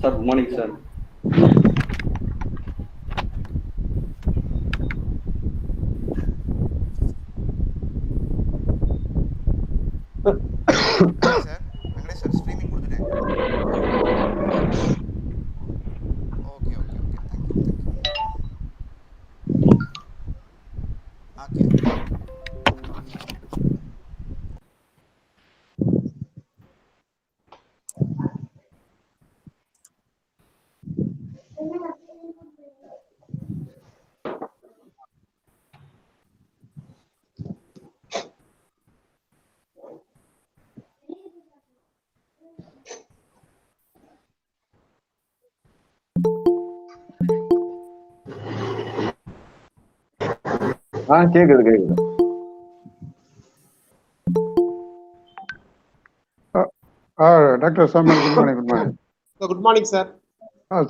Sir, good morning, sir. Morning, sir. Venkatesh sir, streaming கொடுத்துட்டேன். Okay. Thank you. Okay. கேக்குது. Dr. Samuel, good morning. So, good morning, sir.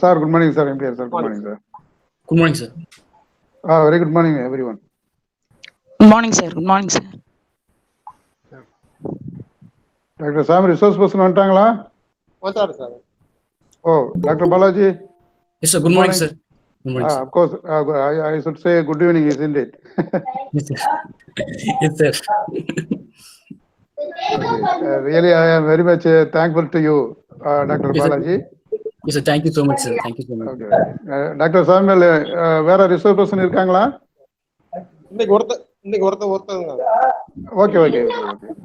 Sir, good morning, sir. M.P.Ed, sir. Good morning, sir. Good morning, sir. Very good morning, everyone. Good morning, sir. Good morning, sir. Dr. Sam, resource person வந்துட்டாங்களா? Sir. Oh, Dr. Balaji? Yes, sir. Good morning, sir. Good morning, sir. Of course, I should say good evening, isn't it? Yes, sir. Yes, sir. Okay. Really, I am very much thankful to you, Dr. Yes, Balaji. Yes, sir. Thank you so much, sir. Thank you so much. Okay. Dr. Samuel, வேற resource person இருக்காங்களா? இன்னைக்கு ஒருத்தங்க. Okay.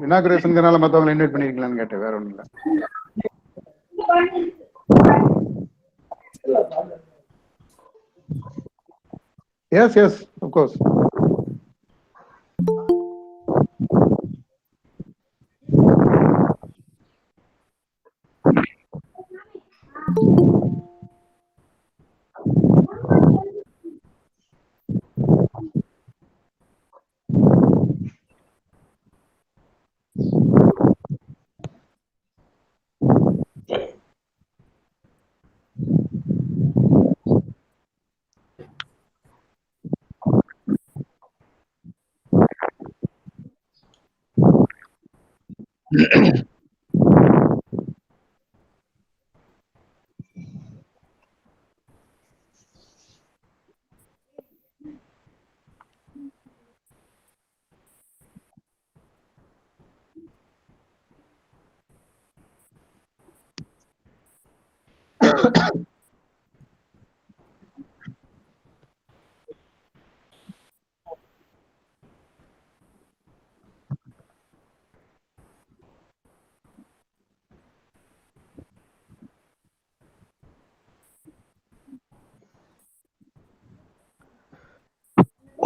இனாகுரேஷன்ங்கனால மத்தவங்களை invite பண்ணிருக்கீங்களான்னு கேட்டேன், வேற ஒண்ணும் இல்ல. Yes, of course.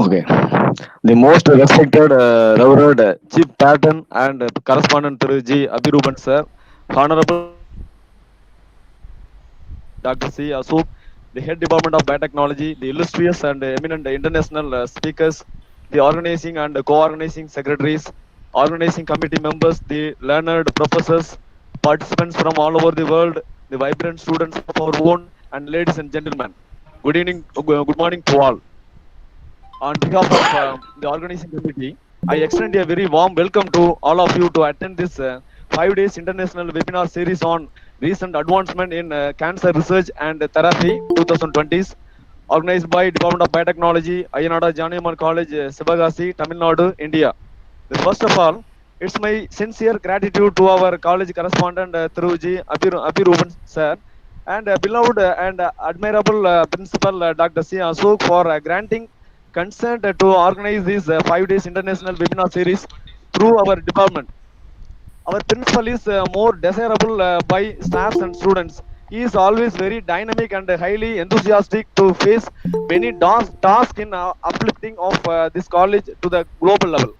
Okay. The most respected Reverend Chief Patron and Correspondent Thiru G. Abiruben sir, Honorable Dr. C. Ashok, the Head Department of Biotechnology, the illustrious and eminent international speakers, the organizing and co-organizing secretaries, organizing committee members, the learned professors, participants from all over the world, the vibrant students of our own, and ladies and gentlemen. Good evening, good morning to all. On behalf of the organizing committee, I extend a very warm welcome to all of you to attend this 5 days international webinar series on recent advancement in cancer research and therapy 2020s, organized by Department of Biotechnology, Ayya Janaki College, Sivakasi, Tamil Nadu, India. First of all, it's my sincere gratitude to our college correspondent Thiru G. Abiruben sir, and beloved and admirable principal Dr. C. Ashok for granting consent to organize this 5 days international webinar series through our department. Our principal is more desirable by staffs and students. He is always very dynamic and highly enthusiastic to face many tasks in uplifting of this college to the global level.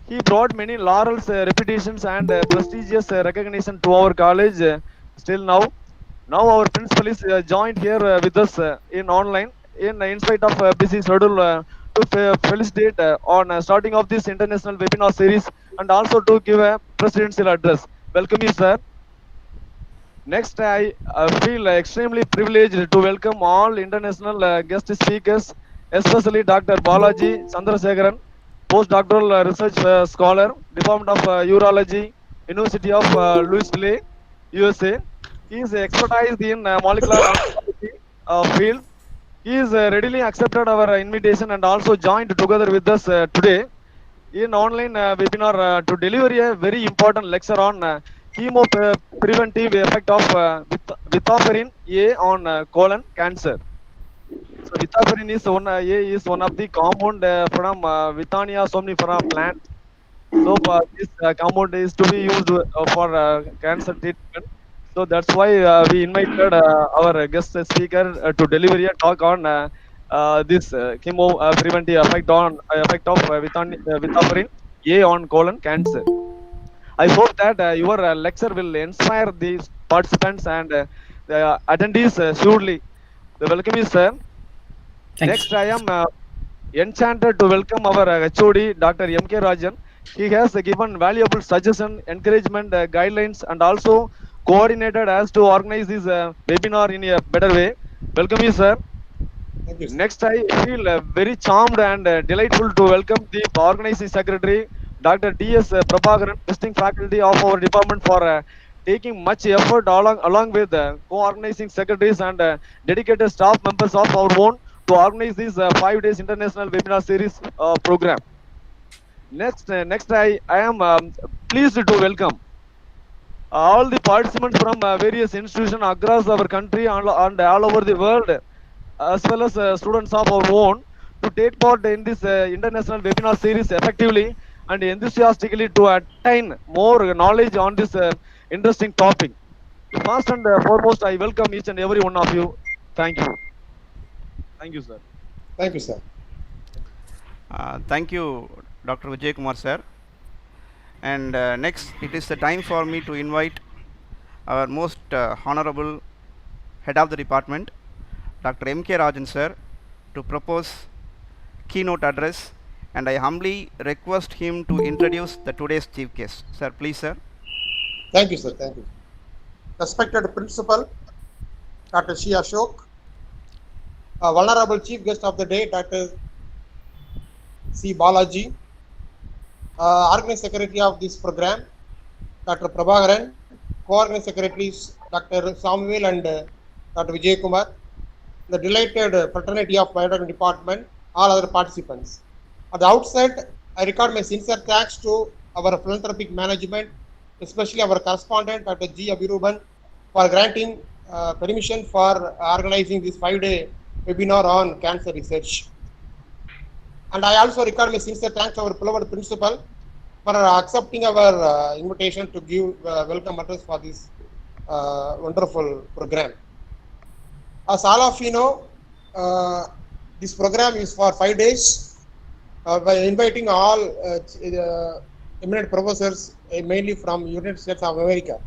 He brought many laurels, reputations, and prestigious recognition to our college. Still now our principal is joined here with us in online in spite of busy schedule to felicitate on starting of this international webinar series and also to give a presidential address. Welcome you, sir. Next, I feel extremely privileged to welcome all international guest speakers, especially Dr. Balaji Chandrasekaran, postdoctoral research scholar, Department of Urology, University of Louisville, USA, He is expertise in molecular oncology field. He is readily accepted our invitation and also joined together with us today in online webinar to deliver a very important lecture on chemo preventive effect of Withaferin A on colon cancer. So Withaferin is A is one of the compound from Withania somnifera plant. So this compound is to be used for cancer treatment. So that's why we invited our guest speaker to deliver a talk on this chemo preventive effect of Withaferin A on colon cancer. I hope that your lecture will inspire these participants and the attendees surely. The welcome is sir. Thank you, Next, sir. I am enchanted to welcome our HOD, Dr. M.K. Rajan. He has given valuable suggestion, encouragement, guidelines, and also coordinated as to organize this webinar in a better way. Welcome you, sir. Thank you, sir. Next, I feel very charmed and delightful to welcome the organizing secretary, Dr. D.S. Prabakaran, visiting faculty of our department for taking much effort along with co-organizing secretaries and dedicated staff members of our own to organize this 5 days international webinar series program. Next, I am pleased to welcome all the participants from various institutions across our country and all over the world, as well as students of our own, to take part in this international webinar series effectively and enthusiastically to attain more knowledge on this interesting topic. First and foremost, I welcome each and every one of you. Thank you. Thank you, sir. Thank you, sir. Thank you, Dr. Vijayakumar sir. And next, it is the time for me to invite our most honorable head of the department, Dr. M.K. Rajan sir, to propose keynote address, and I humbly request him to introduce the today's chief guest. Sir, please, sir. Thank you, sir. Thank you. Respected Principal, Dr. C. Ashok, Vulnerable Chief Guest of the Day, Dr. C. Balaji, Organizing Secretary of this program, Dr. Prabakaran, Co-Organizing Secretaries, Dr. Samuel and Dr. Vijayakumar, the delighted fraternity of Biotechnology Department, all other participants. At the outset, I record my sincere thanks to our philanthropic management, especially our correspondent, Dr. G. Abiruben, for granting permission for organizing this 5-day webinar on cancer research. And I also record my sincere thanks to our beloved principal for accepting our invitation to give welcome address for this wonderful program. As all of you know, this program is for 5 days by inviting all eminent professors, mainly from United States of America.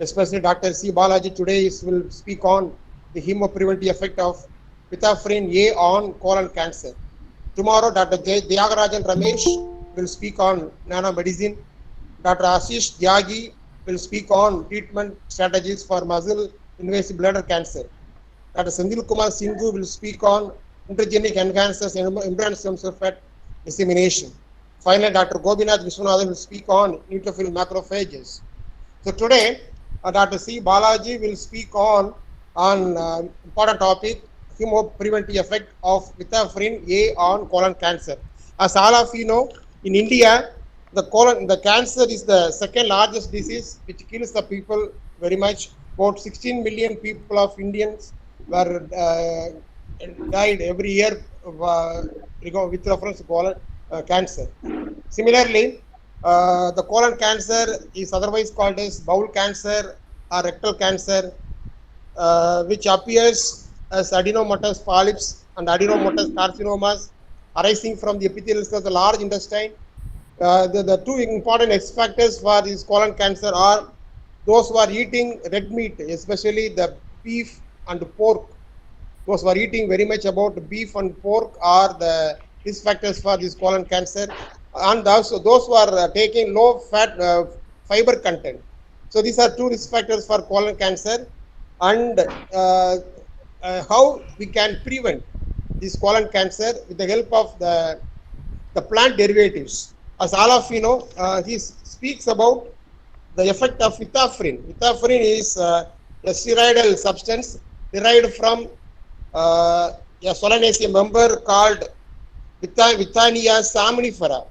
Especially Dr. C. Balaji today will speak on the hemopreventive effect of Withaferin A on colon cancer. Tomorrow, Dr. Rajan Ramesh will speak on nanomedicine. Dr. Ashish Tyagi will speak on treatment strategies for muscle invasive bladder cancer. Dr. Sandil Kumar Singhu will speak on intergenic enhancers and embryonic stem cell fat dissemination. Finally, Dr. Gobinath Vishwanathan will speak on neutrophil macrophages. So today, Dr. C. Balaji will speak on important topic, hemopreventive effect of Withaferin A on colon cancer. As all of you know, in India, the cancer is the second largest disease which kills the people very much. About 16 million people of Indians were died every year with reference to colon cancer. Similarly, the colon cancer is otherwise called as bowel cancer or rectal cancer, which appears as adenomatous polyps and adenomatous carcinomas arising from the epithelial cells of the large intestine. The two important X factors for this colon cancer are those who are eating red meat, especially the beef and pork. Those who are eating very much about beef and pork are the risk factors for this colon cancer, and also those who are taking low fat fiber content. So these are two risk factors for colon cancer, and how we can prevent this colon cancer with the help of the plant derivatives. As all of you know, he speaks about the effect of Withaferin. Withaferin is a steroidal substance derived from a Solanaceae member called Withania samnifera,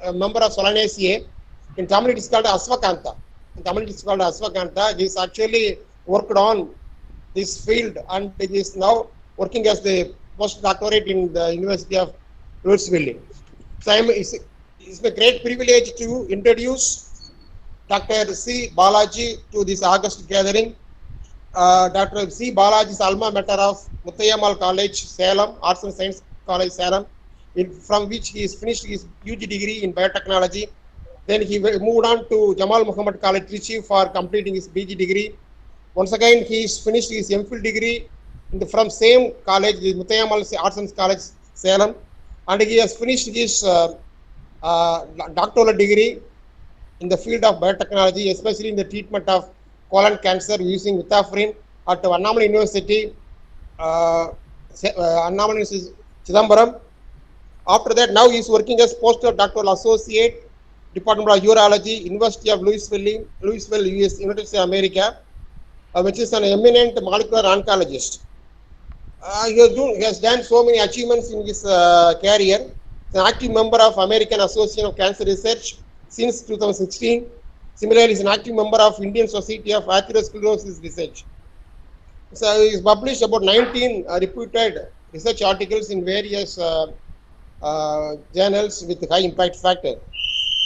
a member of Solanaceae. In Tamil it is called Asvakantha. It is actually worked on this field and it is now working as the postdoctorate in the University of Louisville. So it's a great privilege to introduce Dr. C. Balaji to this August gathering. Dr. C. Balaji's alma mater of Ammal College, Salem, Arts and Science College, Salem, from which he has finished his UG degree in biotechnology. Then he moved on to Jamal Muhammad College, Trichy for completing his PG degree. Once again, he has finished his M.Phil degree from same college, the Ammal Arts and College, Salem, and he has finished his doctoral degree in the field of biotechnology, especially in the treatment of colon cancer using Withaferin at Ammal University, Chidambaram. After that, now he is working as postdoctoral associate, Department of Urology, University of Louisville, US, United States of America, which is an eminent molecular oncologist. He has done so many achievements in his career. He is an active member of American Association of Cancer Research since 2016. Similarly, he is an active member of Indian Society of Atherosclerosis Research. So he has published about 19 reputed research articles in various journals with high impact factor.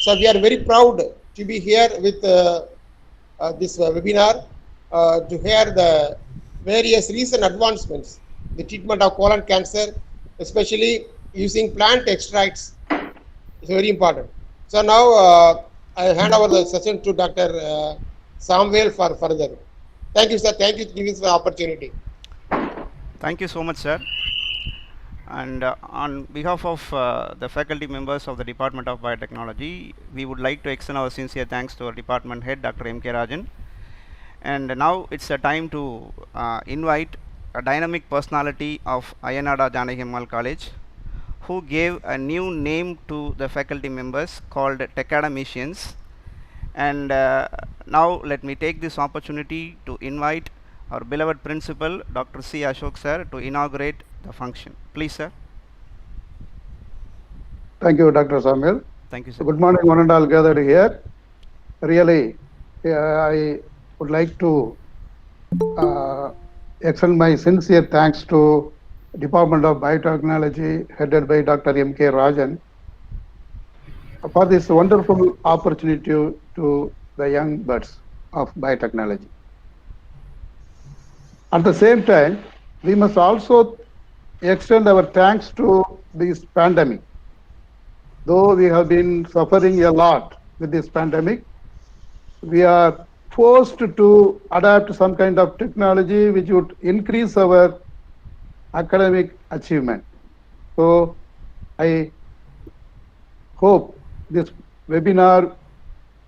So we are very proud to be here with this webinar to hear the various recent advancements in the treatment of colon cancer, especially using plant extracts. It's very important. So now I hand over the session to Dr. Samuel for further. Thank you, sir. Thank you for giving us the opportunity. Thank you so much, sir. And on behalf of the faculty members of the Department of Biotechnology, we would like to extend our sincere thanks to our department head, Dr. M.K. Rajan. And now it's a time to invite a dynamic personality of Ayya Janaki Ammal College, who gave a new name to the faculty members called Techademicians. And now let me take this opportunity to invite our beloved principal, Dr. C. Ashok sir, to inaugurate the function. Please, sir. Thank you, Dr. Samuel. Thank you, sir. Good morning, one and all gathered here. Really, I would like to extend my sincere thanks to Department of Biotechnology, headed by Dr. M.K. Rajan, for this wonderful opportunity to the young buds of biotechnology. At the same time, we must also extend our thanks to this pandemic. Though we have been suffering a lot with this pandemic, we are forced to adapt some kind of technology which would increase our academic achievement. So I hope this webinar,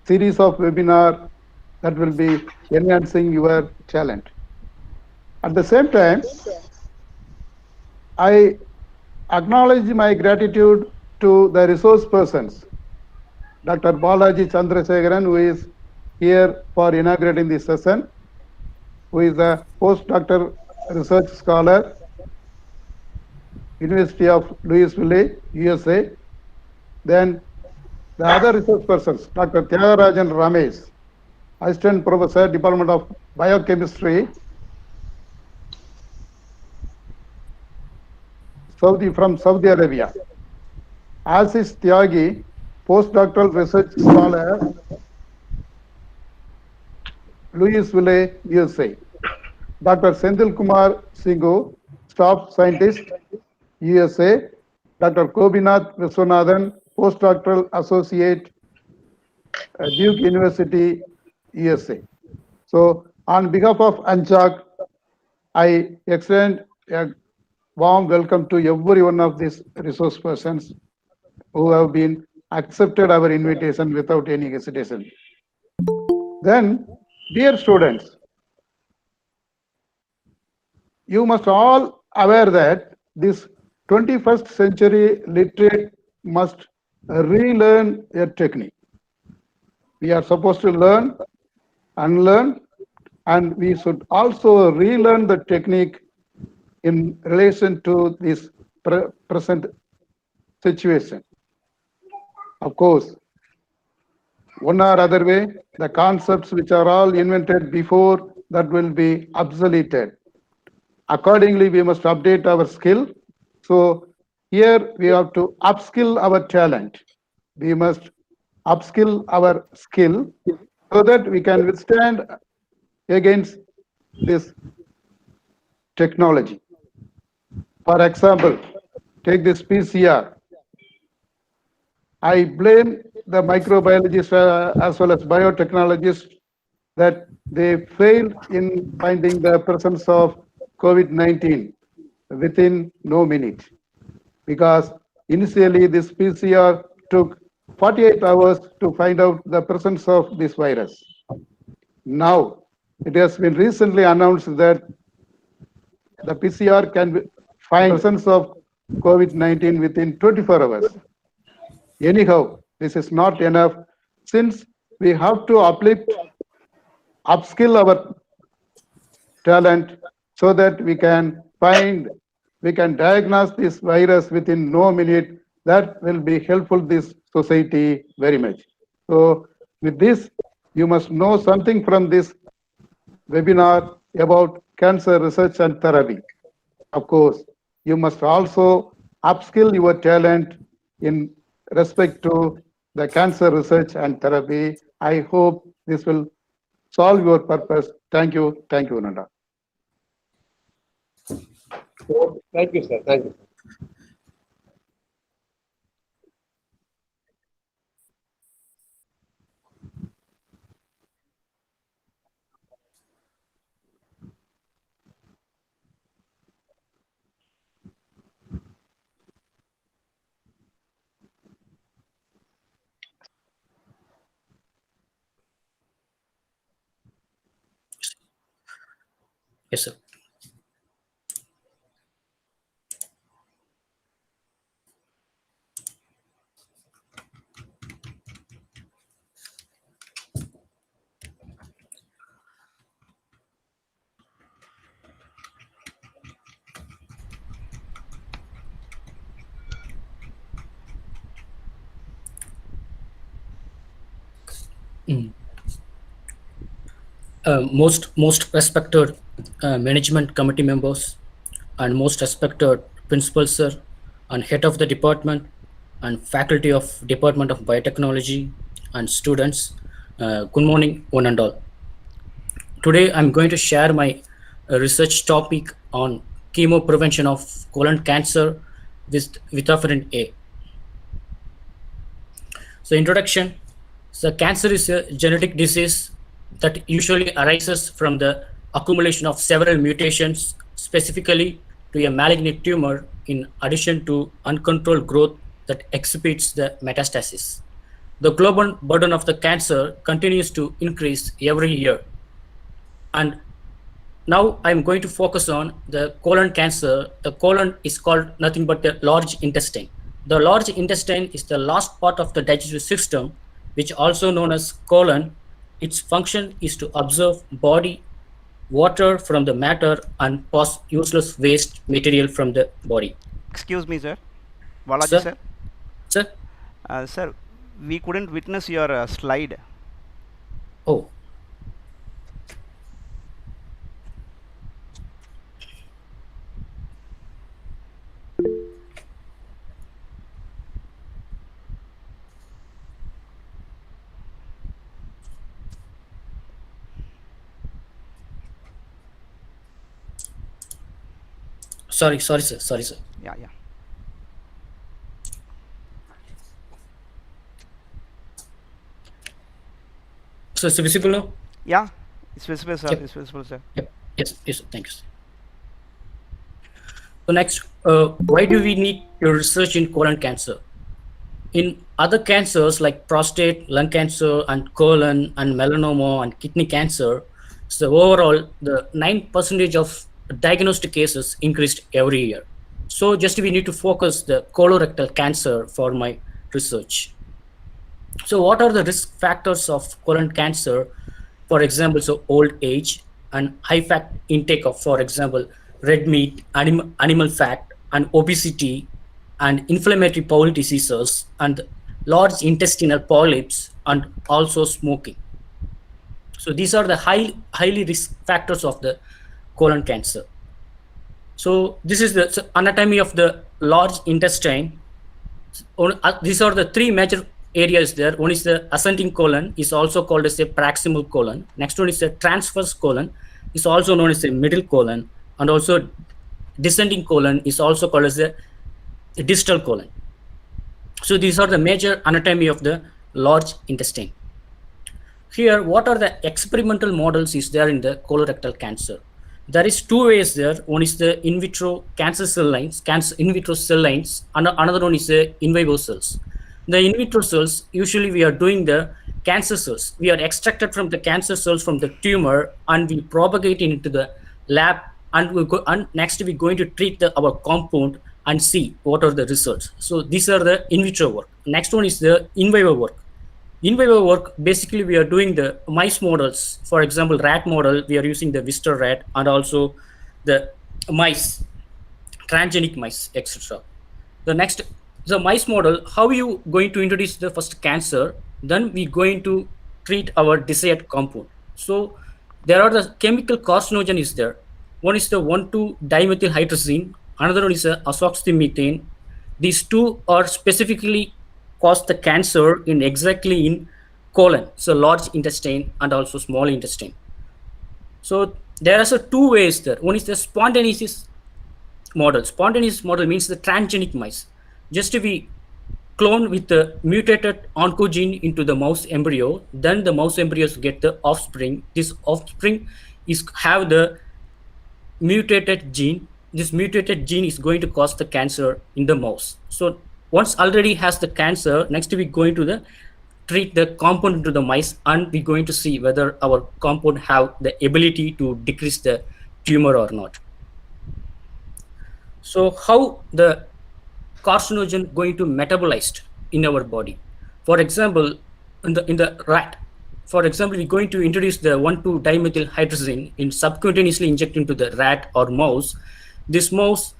series of webinar, that will be enhancing your talent. At the same time, I acknowledge my gratitude to the resource persons, Dr. Balaji Chandrasekaran, who is here for inaugurating this session, who is a postdoctoral research scholar, University of Louisville, USA. Then the other research persons, Dr. Thiagarajan Ramesh, Assistant Professor, Department of Biochemistry, from Saudi Arabia. Asis Tyagi, postdoctoral research scholar, Louisville, USA. Dr. Senthil Kumar Singhu, staff scientist, USA. Dr. Gobinath Viswanathan, postdoctoral associate, Duke University, USA. So, on behalf of ANCHAC, I extend a warm welcome to every one of these resource persons who have been accepted our invitation without any hesitation. Then, dear students, you must all aware that this 21st century literate must relearn a technique. We are supposed to learn, unlearn, and we should also relearn the technique in relation to this present situation. Of course, one or other way, the concepts which are all invented before that will be obsoleted. Accordingly, we must update our skill. So here we have to upskill our talent. We must upskill our skill so that we can withstand against this technology. For example, take this PCR. I blame the microbiologists as well as biotechnologists that they failed in finding the presence of COVID-19 within no minute, because initially this PCR took 48 hours to find out the presence of this virus. Now, it has been recently announced that the PCR can find presence of COVID-19 within 24 hours. Anyhow, this is not enough, since we have to upskill our talent so that we can diagnose this virus within no minute. That will be helpful this society very much. So with this, you must know something from this webinar about cancer research and therapy. Of course, you must also upskill your talent in respect to the cancer research and therapy. I hope this will solve your purpose. Thank you, Nadar. Thank you, sir. Thank you. Yes, sir. Most respected management committee members and most respected principal sir and head of the department and faculty of Department of Biotechnology and students, good morning one and all. Today I'm going to share my research topic on chemo prevention of colon cancer with Withaferin A. So introduction. So cancer is a genetic disease that usually arises from the accumulation of several mutations, specifically to a malignant tumor, in addition to uncontrolled growth that exhibits the metastasis. The global burden of the cancer continues to increase every year. And now I'm going to focus on the colon cancer. The colon is called nothing but the large intestine. The large intestine is the last part of the digestive system, which also known as colon. Its function is to absorb body water from the matter and pass useless waste material from the body. Excuse me, sir. Balaji, sir. Sir? Sir, we couldn't witness your slide. Oh. Sorry, sir. Yeah. So it's visible now? Yeah, it's visible, sir. Yep. It's visible, sir. Yep. Yes, thanks. So next, why do we need to research in colon cancer? In other cancers like prostate, lung cancer, and colon, and melanoma, and kidney cancer, so overall, the 9% of diagnosed cases increased every year. So just we need to focus the colorectal cancer for my research. So what are the risk factors of colon cancer? For example, so old age, and high fat intake of, for example, red meat, animal fat, and obesity, and inflammatory bowel diseases, and large intestinal polyps, and also smoking. So these are the highly risk factors of the colon cancer. So this is the anatomy of the large intestine. These are the three major areas there. One is the ascending colon, is also called as a proximal colon. Next one is the transverse colon, is also known as a middle colon, and also descending colon is also called as the distal colon. So these are the major anatomy of the large intestine. Here, what are the experimental models is there in the colorectal cancer? There is two ways there. One is the in vitro cancer cell lines, in vitro cell lines, and another one is the in vivo cells. The in vitro cells, usually we are doing the cancer cells. We are extracted from the cancer cells from the tumor, and we propagate it into the lab, and next we're going to treat our compound and see what are the results. So these are the in vitro work. Next one is the in vivo work. In vivo work, basically we are doing the mice models. For example, rat model, we are using the Vister rat, and also the mice, transgenic mice, etc. The mice model, how you going to introduce the first cancer, then we going to treat our desired compound. So there are the chemical carcinogen is there. One is the 1,2-dimethylhydrazine, another one is azoxymethane. These two are specifically cause the cancer exactly in colon, so large intestine and also small intestine. So there are two ways there. One is the spontaneous model. Spontaneous model means the transgenic mice. Just to be clone with the mutated oncogene into the mouse embryo, then the mouse embryos get the offspring. This offspring have the mutated gene. This mutated gene is going to cause the cancer in the mouse. So once already has the cancer, next we're going to treat the compound into the mice, and we're going to see whether our compound have the ability to decrease the tumor or not. So how the carcinogen going to metabolized in our body? For example, in the rat, for example, we're going to introduce the 1,2-dimethylhydrazine in subcutaneously inject into the rat or mouse. This mouse,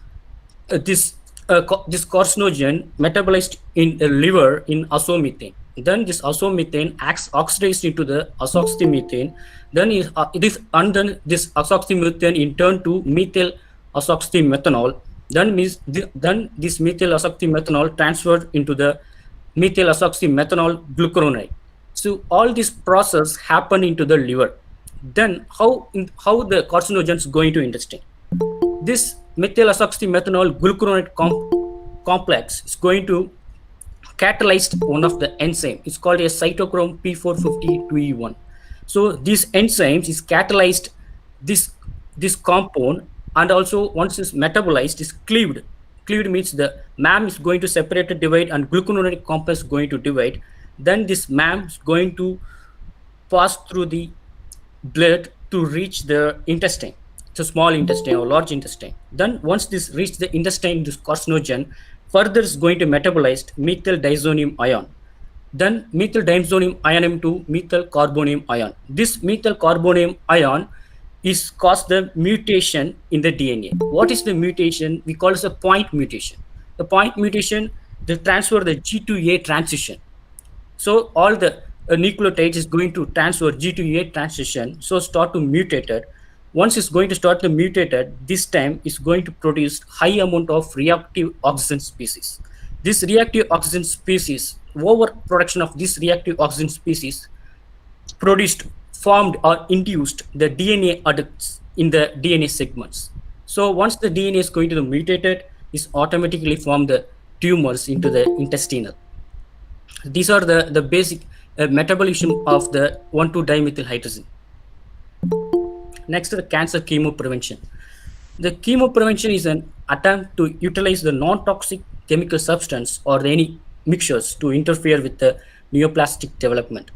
this carcinogen metabolized in the liver in azomethane. Then this azomethane acts oxidized into the azoxymethane. Then this azoxymethane in turn to methyl azoxymethanol. Then this methyl azoxymethanol transferred into the methyl azoxymethanol glucuronide. So all this process happen into the liver. Then how the carcinogen is going to intestine? This methyl azoxymethanol glucuronide complex is going to catalyze one of the enzyme. It's called a cytochrome P450 So these enzymes is catalyzed this compound, and also once it's metabolized, is cleaved. Cleaved means the MAM is going to separate and divide, and glucuronide complex is going to divide. Then this MAM is going to pass through the blood to reach the intestine. It's a small intestine or large intestine. Then once this reaches the intestine, this carcinogen further is going to metabolize methyl diazonium ion. Then methyl diazonium ion to methyl carbonium ion. This methyl carbonium ion is caused the mutation in the DNA. What is the mutation? We call it a point mutation. The point mutation, they transfer the G to A transition. So all the nucleotides is going to transfer G to A transition, so start to mutated. Once it's going to start to mutated, this time it's going to produce high amount of reactive oxygen species. This reactive oxygen species, overproduction of this reactive oxygen species formed or induced the DNA adducts in the DNA segments. So once the DNA is going to be mutated, it's automatically form the tumors into the intestinal. These are the basic metabolism of the 1,2-dimethylhydrazine. Next, the cancer chemo prevention. The chemo prevention is an attempt to utilize the non-toxic chemical substance or any mixtures to interfere with the neoplastic development.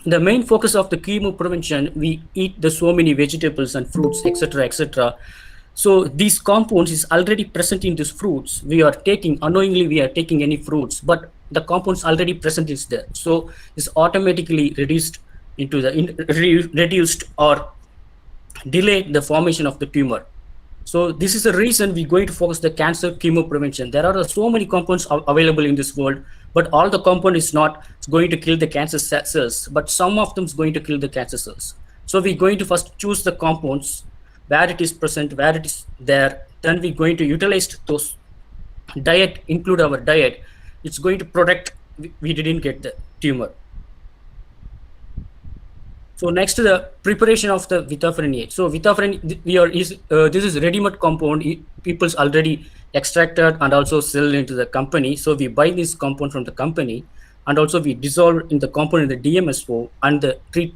The main focus of the chemo prevention, we eat so many vegetables and fruits, etc., etc. So these compounds is already present in these fruits. We are taking, unknowingly we are taking any fruits, but the compounds already present is there. So it's automatically reduced into the reduced or delay the formation of the tumor. So this is the reason we're going to focus the cancer chemo prevention. There are so many compounds available in this world, but all the compound is not going to kill the cancer cells, but some of them is going to kill the cancer cells. So we're going to first choose the compounds where it is present, where it is there. Then we're going to utilize those diet, include our diet. It's going to protect we didn't get the tumor. So next, the preparation of the Withaferin A. So Withaferin, this is ready-made compound. People's already extracted and also sell into the company. So we buy this compound from the company, and also we dissolve in the compound in the DMSO and treat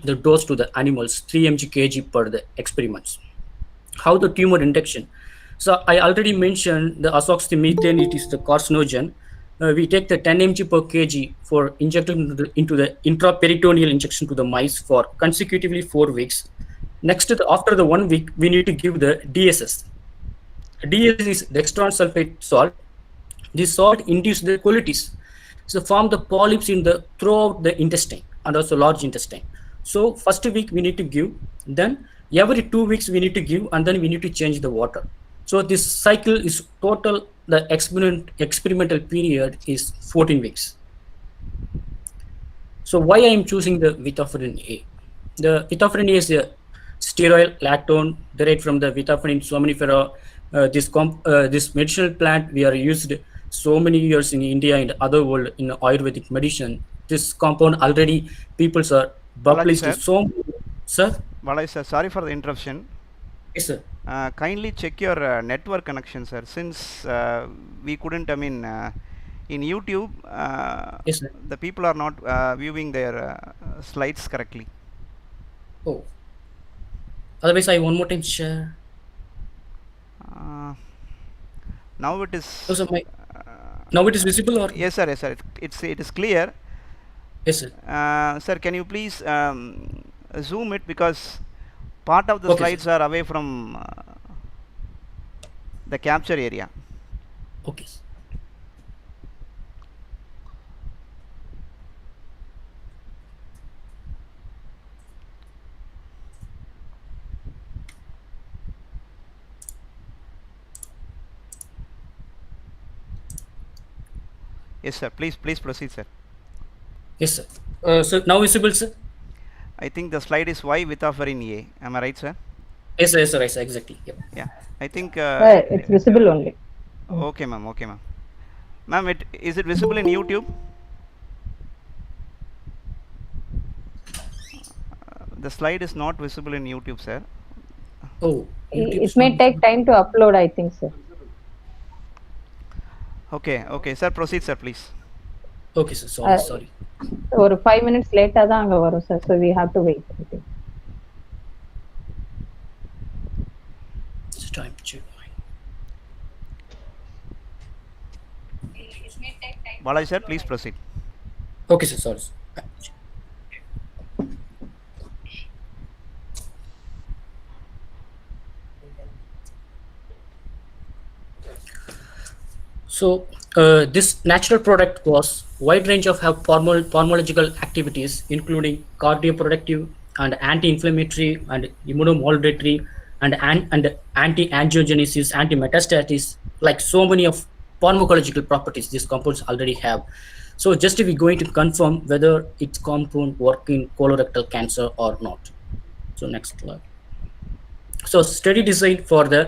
the dose to the animals 3 mg/kg per the experiments. How the tumor induction? So I already mentioned the azoxystrobin. It is the carcinogen. We take the 10 mg/kg for injecting into the intraperitoneal injection to the mice for consecutively 4 weeks. Next, after the 1 week, we need to give the DSS. DSS is dextran sulfate salt. This salt induces the colitis, so form the polyps throughout the intestine and also large intestine. So first week we need to give, then every 2 weeks we need to give, and then we need to change the water. So this cycle is total. The experimental period is 14 weeks. So why I am choosing the Withaferin A? The Withaferin A is a steroid lactone derived from the Withaferin somnifera. This medicinal plant we are used so many years in India and other world in Ayurvedic medicine. This compound already people are published so much. Sir? Balaji sir, sorry for the interruption. Yes, sir. Kindly check your network connection, sir. Since we couldn't, in YouTube, yes, sir. the people are not viewing their slides correctly. Oh. Otherwise, I one more time share. Now it is. So now it is visible, or? Yes, sir. Yes, sir. It is clear. Yes, sir. Sir, can you please zoom it, because part of the slides are away from the capture area. Okay. Yes, sir. Please proceed, sir. Yes, sir. So now visible, sir? I think the slide is why Withaferin A. Am I right, sir? Yes, sir. Yes, sir. Yes, sir. Exactly. Yep. Yeah. I think. It's visible only. Okay, ma'am. Okay, ma'am. Ma'am, is it visible in YouTube? The slide is not visible in YouTube, sir. Oh. It may take time to upload, I think, sir. Okay. Okay, sir. Proceed, sir, please. Okay, sir. Sorry. ஒரு 5 minutes later தான் அங்க வரும் sir, so we have to wait. It's time to check. Balaji sir, please proceed. Okay, sir. Sorry. So this natural product was wide range of pharmacological activities, including cardioprotective and anti-inflammatory and immunomodulatory and anti-angiogenesis, anti-metastasis, like so many of pharmacological properties these compounds already have. So just we're going to confirm whether its compound work in colorectal cancer or not. So next slide. So study design for the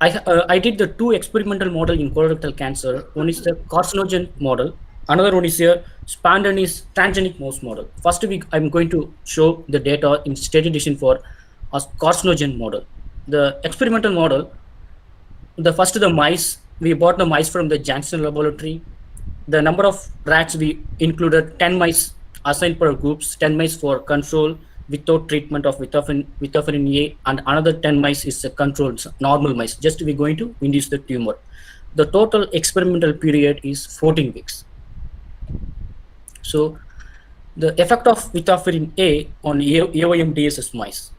I did the 2 experimental model in colorectal cancer. One is the carcinogen model. Another one is a spontaneous transgenic mouse model. First week, I'm going to show the data in steady edition for a carcinogen model. The experimental model, the mice, we bought the mice from the Janssen laboratory. The number of rats we included 10 mice assigned per groups, 10 mice for control without treatment of Withaferin A, and another 10 mice is a controlled normal mice. Just we're going to induce the tumor. The total experimental period is 14 weeks. So the effect of Withaferin A on AOM DSS mice.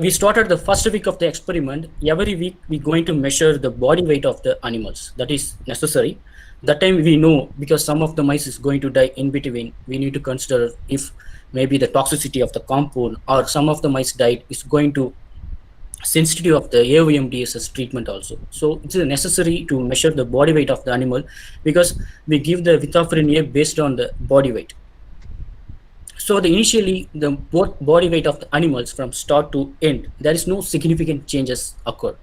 We started the first week of the experiment. Every week we're going to measure the body weight of the animals. That is necessary. That time we know, because some of the mice is going to die in between, we need to consider if maybe the toxicity of the compound, or some of the mice diet is going to sensitive of the AOM DSS treatment also. So it's necessary to measure the body weight of the animal, because we give the Withaferin A based on the body weight. So initially the body weight of the animals from start to end, there is no significant changes occur.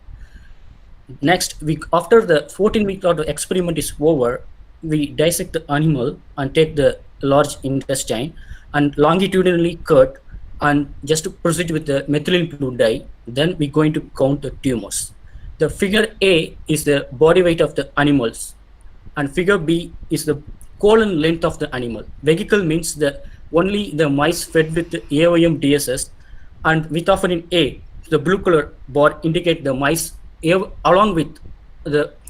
Next week, after the 14-week experiment is over, we dissect the animal and take the large intestine and longitudinally cut and just to proceed with the methylene blue dye. Then we're going to count the tumors. The figure A is the body weight of the animals, and figure B is the colon length of the animal. Vehicle means that only the mice fed with the AOM DSS, and Withaferin A, the blue color bar indicate the mice along with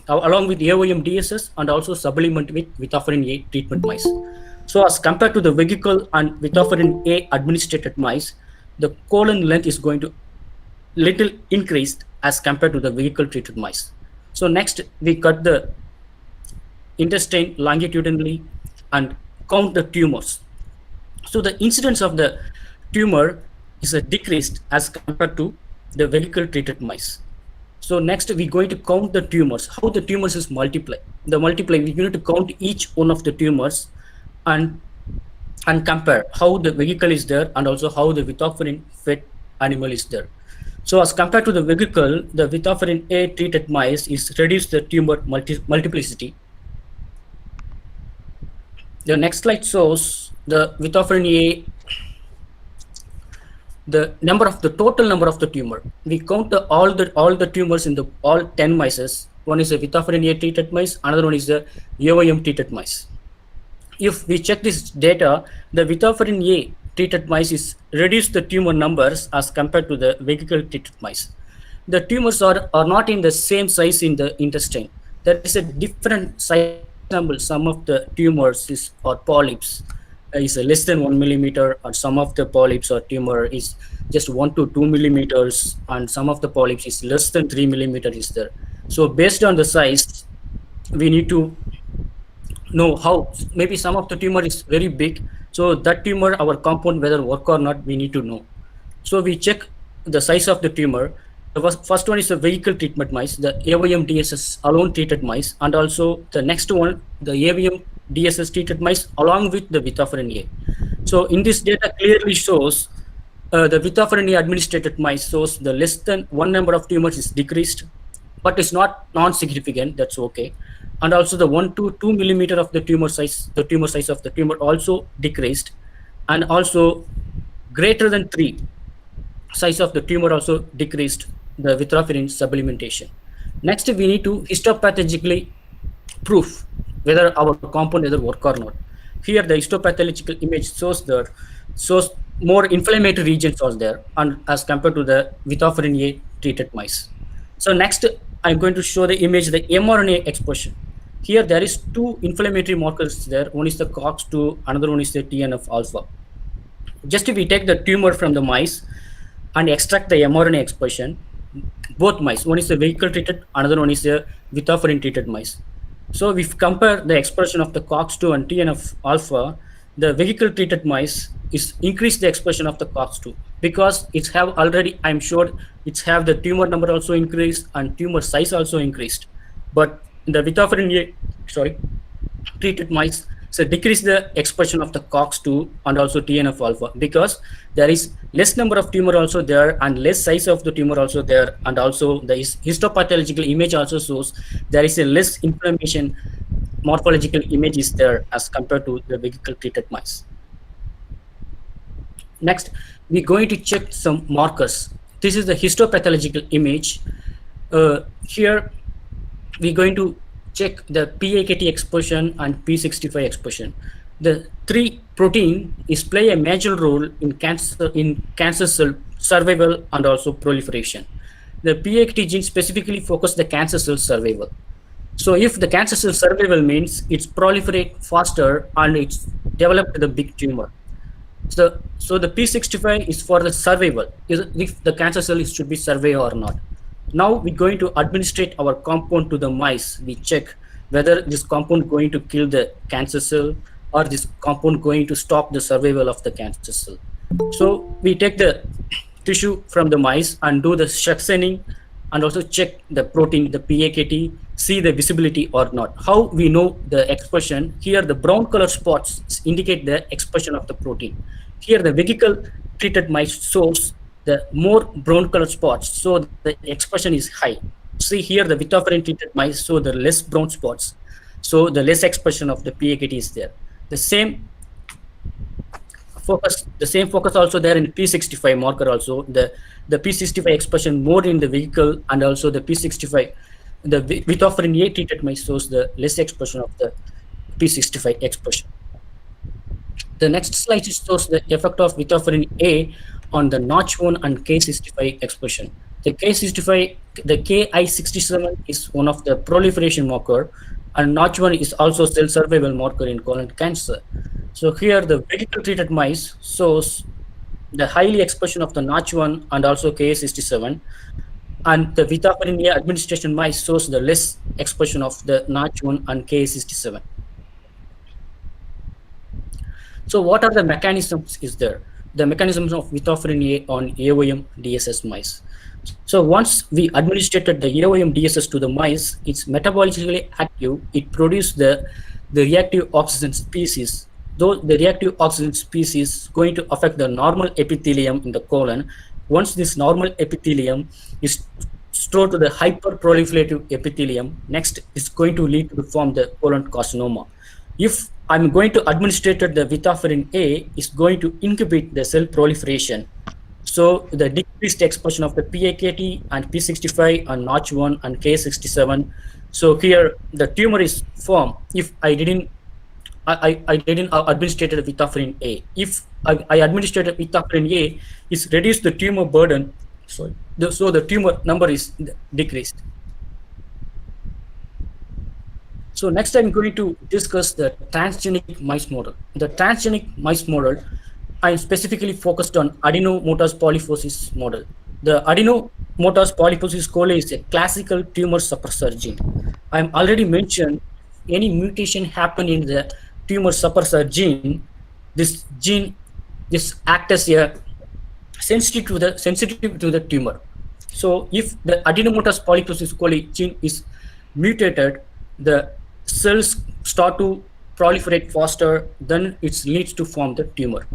AOM DSS and also supplement with Withaferin A treatment mice. So as compared to the vehicle and Withaferin A administered mice, the colon length is going to little increased as compared to the vehicle treated mice. So next we cut the intestine longitudinally and count the tumors. So the incidence of the tumor is decreased as compared to the vehicle treated mice. So next we're going to count the tumors, how the tumors is multiplied. The multiply, we're going to count each one of the tumors and compare how the vehicle is there and also how the Withaferin fed animal is there. So as compared to the vehicle, the Withaferin A treated mice is reduced the tumor multiplicity. The next slide shows the Withaferin A, the total number of the tumor. We count all the tumors in all 10 mice. One is a Withaferin A treated mice, another one is the AOM treated mice. If we check this data, the Withaferin A treated mice is reduced the tumor numbers as compared to the vehicle treated mice. The tumors are not in the same size in the intestine. There is a different size. For example, some of the tumors or polyps is less than 1 millimeter, and some of the polyps or tumor is just 1 to 2 millimeters, and some of the polyps is less than 3 millimeters is there. So based on the size, we need to know how. Maybe some of the tumor is very big, so that tumor, our compound whether work or not, we need to know. So we check the size of the tumor. The first one is the vehicle treatment mice, the AOM DSS alone treated mice, and also the next one, the AOM DSS treated mice along with the Withaferin A. So in this data clearly shows the Withaferin A administered mice shows the less than 1 number of tumors is decreased, but it's not non-significant, that's okay. And also the 1 to 2 millimeter of the tumor size of the tumor also decreased, and also greater than 3 size of the tumor also decreased the Withaferin supplementation. Next, we need to histopathologically prove whether our compound either work or not. Here, the histopathological image shows more inflammatory regions are there, and as compared to the Withaferin A treated mice. So next, I'm going to show the image, the mRNA expression. Here, there is 2 inflammatory markers there. One is the COX-2, another one is the TNF alpha. Just if we take the tumor from the mice and extract the mRNA expression, both mice, one is the vehicle treated, another one is the Withaferin treated mice. So if compare the expression of the COX-2 and TNF alpha, the vehicle treated mice is increase the expression of the COX-2 because it's have already, I'm sure it's have the tumor number also increased and tumor size also increased. But the Withaferin treated mice, so decrease the expression of the COX-2 and also TNF alpha because there is less number of tumor also there and less size of the tumor also there, and also the histopathological image also shows there is a less inflammation morphological image is there as compared to the vehicle treated mice. Next, we're going to check some markers. This is the histopathological image. Here, we're going to check the PAKT expression and P65 expression. The 3 protein is play a major role in cancer cell survival and also proliferation. The PAKT gene specifically focus the cancer cell survival. So if the cancer cell survival means it's proliferate faster and it's developed the big tumor. So the P65 is for the survival, if the cancer cell should be survived or not. Now we're going to administrate our compound to the mice. We check whether this compound going to kill the cancer cell or this compound going to stop the survival of the cancer cell. So we take the tissue from the mice and do the sectioning and also check the protein, the PAKT, see the visibility or not. How we know the expression? Here the brown color spots indicate the expression of the protein. Here the vehicle treated mice shows the more brown color spots, so the expression is high. See here the Withaferin treated mice show the less brown spots, so the less expression of the PAKT is there. The same focus also there in P65 marker also. The P65 expression more in the vehicle, and also the P65, the Withaferin A treated mice shows the less expression of the P65 expression. The next slide shows the effect of Withaferin A on the Notch1 and K65 expression. The K65, the Ki67 is one of the proliferation marker, and Notch1 is also cell survival marker in colon cancer. So here the vehicle treated mice shows the highly expression of the Notch1 and also Ki67, and the Withaferin A administration mice shows the less expression of the Notch1 and Ki67. So what are the mechanisms is there? The mechanisms of Withaferin A on AOM DSS mice. So once we administered the AOM DSS to the mice, it's metabolically active. It produces the reactive oxygen species. Though the reactive oxygen species is going to affect the normal epithelium in the colon. Once this normal epithelium is stored to the hyperproliferative epithelium, next it's going to lead to the form the colon carcinoma. If I'm going to administer the Withaferin A, is going to incubate the cell proliferation. So the decreased expression of the PAKT and P65 and Notch1 and K67. So here the tumor is formed if I didn't administer the Withaferin A. If I administered Withaferin A, it's reduced the tumor burden. So the tumor number is decreased. So next I'm going to discuss the transgenic mice model. The transgenic mice model, I'm specifically focused on adenomatosis polyposis model. The adenomatosis polyposis coli is a classical tumor suppressor gene. I'm already mentioned any mutation happen in the tumor suppressor gene, this act as a sensitive to the tumor. So if the adenomatosis polyposis coli gene is mutated, the cells start to proliferate faster, then it leads to form the tumor.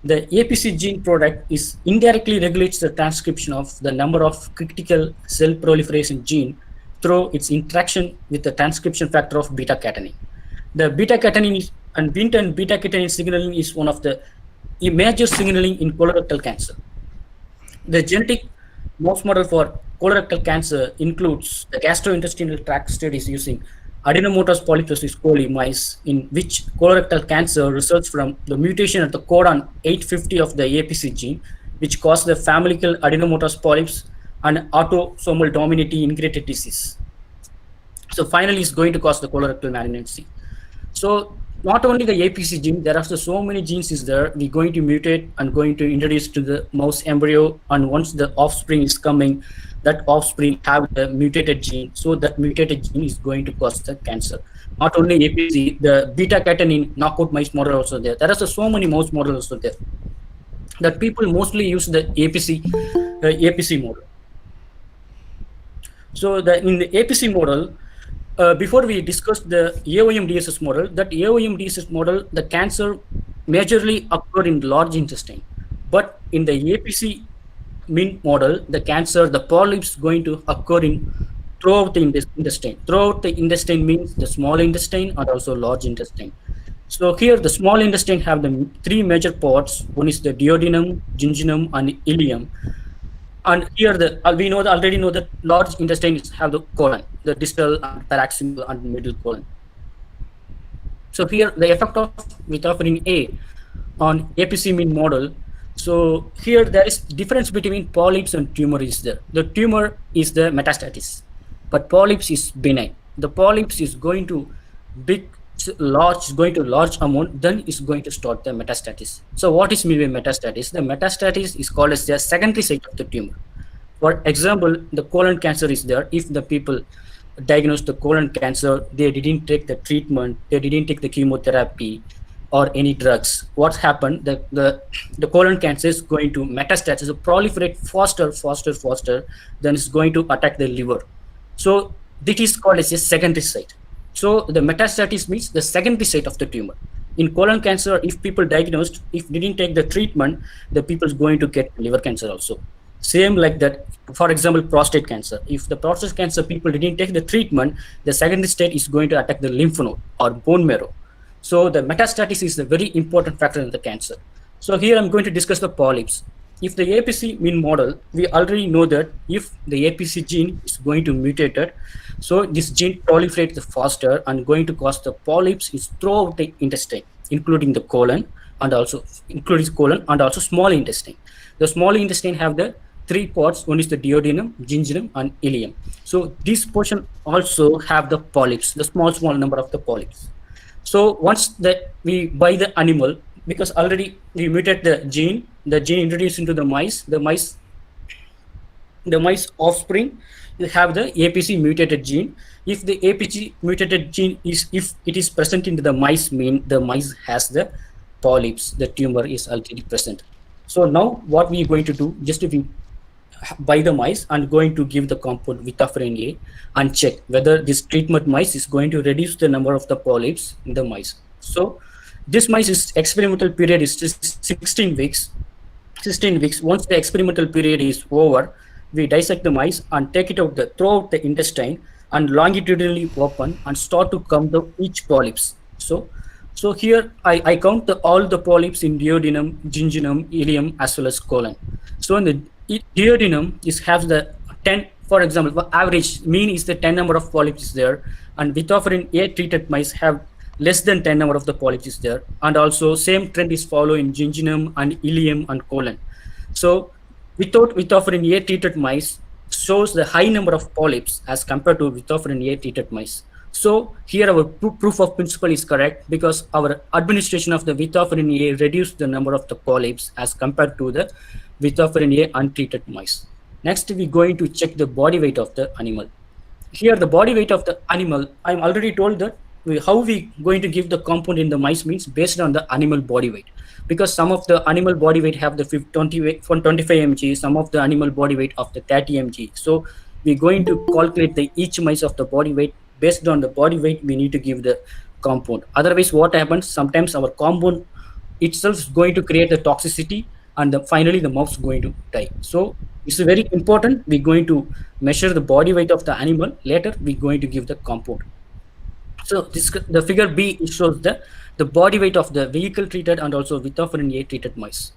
The APC gene product is indirectly regulates the transcription of the number of critical cell proliferation gene through its interaction with the transcription factor of beta-catenin. The beta-catenin and beta-catenin signaling is one of the major signaling in colorectal cancer. The genetic mouse model for colorectal cancer includes the gastrointestinal tract studies using adenomatosis polyposis coli mice, in which colorectal cancer results from the mutation at the codon 850 of the APC gene, which causes the familial adenomatosis polyps and autosomal dominant inherited disease. So finally, it's going to cause the colorectal malignancy. So not only the APC gene, there are so many genes is there. We're going to mutate and going to introduce to the mouse embryo, and once the offspring is coming, that offspring have the mutated gene. So that mutated gene is going to cause the cancer. Not only APC, the beta-catenin knockout mice model also there. There are so many mouse models also there. That people mostly use the APC model. So in the APC model, before we discussed the AOM DSS model, that AOM DSS model, the cancer majorly occurred in large intestine. But in the APC mean model, the cancer, the polyps going to occur in throughout the intestine. Throughout the intestine means the small intestine and also large intestine. So here the small intestine have the three major parts. One is the duodenum, jejunum, and ileum. And here we already know that large intestines have the colon, the distal and paroxysmal and middle colon. So here the effect of Withaferin A on APC mean model. So here there is difference between polyps and tumor is there. The tumor is the metastasis, but polyps is benign. The polyps is going to large amount, then is going to start the metastasis. So what is mean by metastasis? The metastasis is called as the secondary site of the tumor. For example, the colon cancer is there. If the people diagnosed the colon cancer, they didn't take the treatment, they didn't take the chemotherapy, or any drugs, what's happened, the colon cancer is going to metastasize, so proliferate faster, then it's going to attack the liver. So this is called as a secondary site. So the metastasis means the secondary site of the tumor. In colon cancer, if people diagnosed, if didn't take the treatment, the people is going to get liver cancer also. Same like that, for example, prostate cancer. If the prostate cancer people didn't take the treatment, the secondary state is going to attack the lymph node or bone marrow. So the metastasis is a very important factor in the cancer. So here I'm going to discuss the polyps. If the APC mean model, we already know that if the APC gene is going to mutate it, so this gene proliferates faster and going to cause the polyps is throughout the intestine, including the colon and also small intestine. The small intestine have the three parts. One is the duodenum, jejunum, and ileum. So this portion also have the polyps, the small number of the polyps. So once that we buy the animal, because already we mutate the gene introduced into the mice, the mice offspring will have the APC mutated gene. If the APC mutated gene if it is present in the mice, mean the mice has the polyps, the tumor is already present. So now what we are going to do, just if we buy the mice and going to give the compound Withaferin A and check whether this treatment mice is going to reduce the number of the polyps in the mice. So this mice is experimental period is just 16 weeks. 16 weeks. Once the experimental period is over, we dissect the mice and take it out throughout the intestine and longitudinally open and start to count each polyps. So here I count all the polyps in duodenum, jejunum, ileum, as well as colon. So in the duodenum has the 10, for example, the average mean is the 10 number of polyps is there, and Withaferin A treated mice have less than 10 number of the polyps is there, and also same trend is follow in jejunum and ileum and colon. So without Withaferin A treated mice shows the high number of polyps as compared to Withaferin A treated mice. So here our proof of principle is correct, because our administration of the Withaferin A reduced the number of the polyps as compared to the Withaferin A untreated mice. Next, we're going to check the body weight of the animal. Here the body weight of the animal, I'm already told that how we going to give the compound in the mice means based on the animal body weight, because some of the animal body weight have the 25 mg, some of the animal body weight of the 30 mg. So we're going to calculate the each mice of the body weight. Based on the body weight, we need to give the compound. Otherwise, what happens? Sometimes our compound itself is going to create the toxicity, and finally the mouse is going to die. So it's very important. We're going to measure the body weight of the animal. Later, we're going to give the compound. So the figure B shows the body weight of the vehicle treated and also Withaferin A treated mice.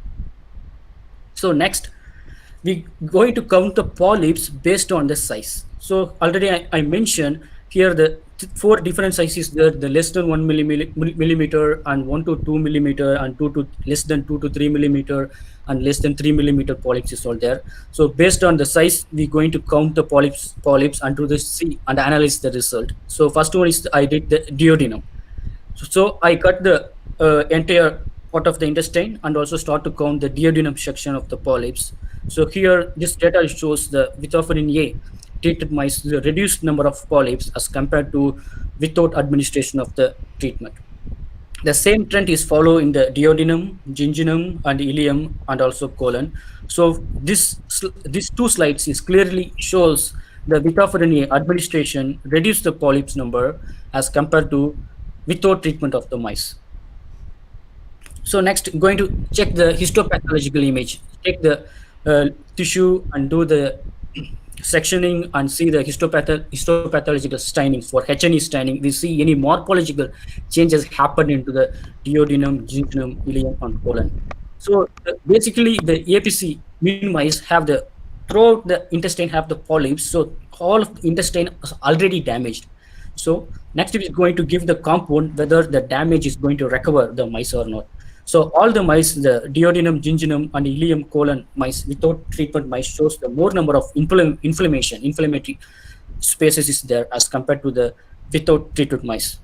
So next, we're going to count the polyps based on the size. So already I mentioned here the 4 different sizes there, the less than 1 millimeter and 1 to 2 millimeter and less than 2 to 3 millimeter and less than 3 millimeter polyps is all there. So based on the size, we're going to count the polyps and do the C and analyze the result. So first one is I did the duodenum. So I cut the entire part of the intestine and also start to count the duodenum section of the polyps. So here this data shows the Withaferin A treated mice the reduced number of polyps as compared to without administration of the treatment. The same trend is followed in the duodenum, jejunum, and ileum, and also colon. So these 2 slides is clearly shows the Withaferin A administration reduced the polyps number as compared to without treatment of the mice. So next, going to check the histopathological image. Take the tissue and do the sectioning and see the histopathological staining. For H&E staining, we see any morphological changes happen into the duodenum, jejunum, ileum, and colon. So basically, the APC mean mice have throughout the intestine have the polyps. So all of the intestine is already damaged. So next we are going to give the compound whether the damage is going to recover the mice or not. So all the mice, the duodenum, jejunum, and ileum, colon mice without treatment mice shows the more number of inflammatory spaces is there as compared to the without treated mice.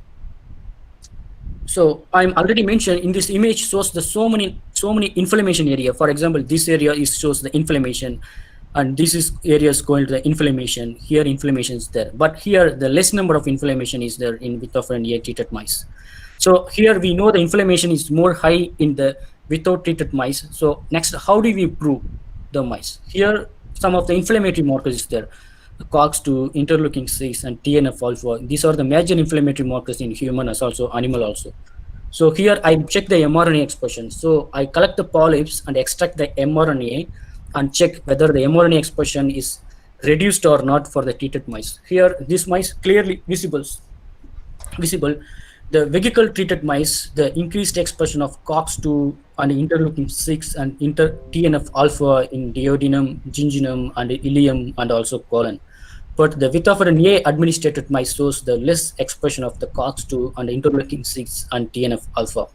So I'm already mentioned in this image shows the so many inflammation area. For example, this area shows the inflammation, and this is areas going to the inflammation. Here inflammation is there, but here the less number of inflammation is there in Withaferin A treated mice. So here we know the inflammation is more high in the without treated mice. So next, how do we prove the mice? Here, some of the inflammatory markers is there. The COX-2, interleukin-6, and TNF-alpha. These are the major inflammatory markers in human as also animal also. So here I check the mRNA expression. So I collect the polyps and extract the mRNA and check whether the mRNA expression is reduced or not for the treated mice. Here, these mice clearly visible. The vehicle treated mice, the increased expression of COX-2 and interleukin-6 and TNF-alpha in duodenum, jejunum, and ileum, and also colon. But the Withaferin A administered mice shows the less expression of the COX-2 and interleukin-6 and TNF-alpha.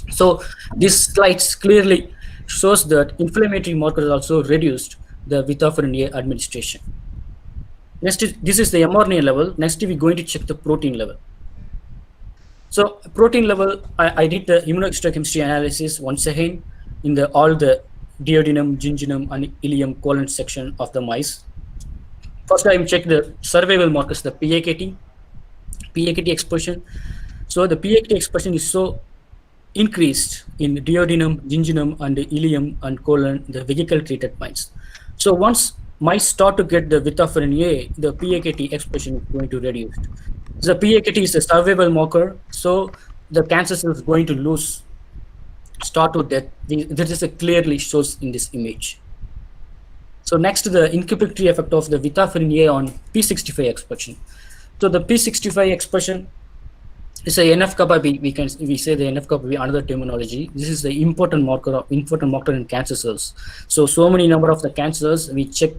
So this slides clearly shows that inflammatory markers also reduced the Withaferin A administration. Next, this is the mRNA level. Next, we're going to check the protein level. So protein level, I did the immunohistochemistry analysis once again in all the duodenum, jejunum, and ileum colon section of the mice. First, I check the survival markers, the PAKT expression. So the PAKT expression is so increased in duodenum, jejunum, and ileum and colon, the vehicle treated mice. So once mice start to get the Withaferin A, the PAKT expression is going to reduce. The PAKT is a survival marker, so the cancer cell is going to start to death. This is clearly shows in this image. So next, the inhibitory effect of the Withaferin A on P65 expression. So the P65 expression is a NF-kappa B. We say the NF-kappa B, another terminology. This is the important marker in cancer cells. So many number of the cancers, we check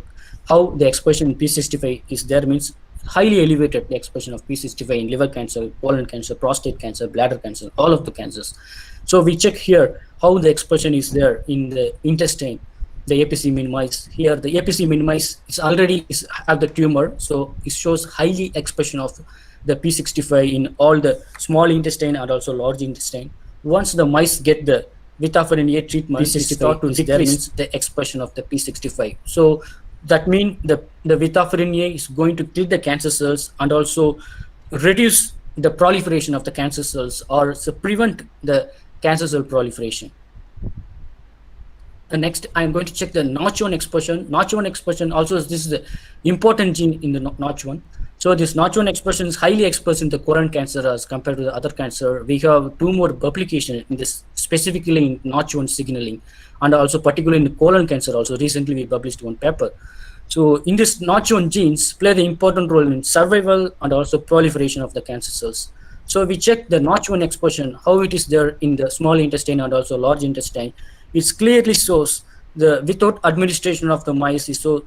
how the expression in P65 is there, means highly elevated the expression of P65 in liver cancer, colon cancer, prostate cancer, bladder cancer, all of the cancers. So we check here how the expression is there in the intestine, the APC min mice. Here the APC min mice is already have the tumor, so it shows highly expression of the P65 in all the small intestine and also large intestine. Once the mice get the Withaferin A treatment, P65 start to decrease the expression of the P65. So that means the Withaferin A is going to kill the cancer cells and also reduce the proliferation of the cancer cells, or prevent the cancer cell proliferation. The next, I'm going to check the Notch1 expression. Notch1 expression also, this is the important gene in the Notch1. So this Notch1 expression is highly expressed in the colon cancer as compared to the other cancer. We have 2 more publications in this, specifically in Notch1 signaling, and also particularly in the colon cancer also. Recently, we published one paper. So in this Notch1 genes play the important role in survival and also proliferation of the cancer cells. So we check the Notch1 expression, how it is there in the small intestine and also large intestine. It clearly shows the without administration of the mice is so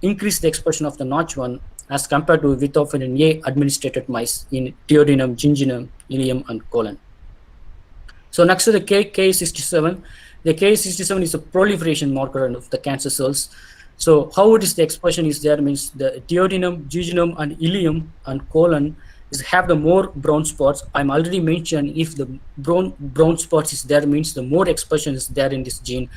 increase the expression of the Notch1 as compared to Withaferin A administered mice in duodenum, jejunum, ileum, and colon. So next to the K67, the K67 is a proliferation marker of the cancer cells. So how it is the expression is there means the duodenum, jejunum, and ileum and colon is have the more brown spots. I'm already mentioned if the brown spots is there means the more expression is there in this gene,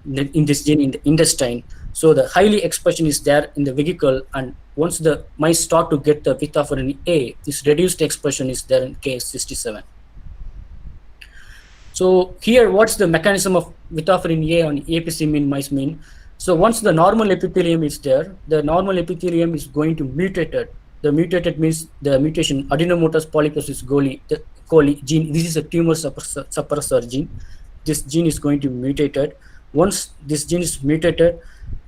in the intestine. So the highly expression is there in the vehicle, and once the mice start to get the Withaferin A, this reduced expression is there in K67. So here, what's the mechanism of Withaferin A on APC min mice mean? So once the normal epithelium is there, the normal epithelium is going to mutated. The mutated means the mutation adenomatous polyposis coli gene. This is a tumor suppressor gene. This gene is going to be mutated. Once this gene is mutated,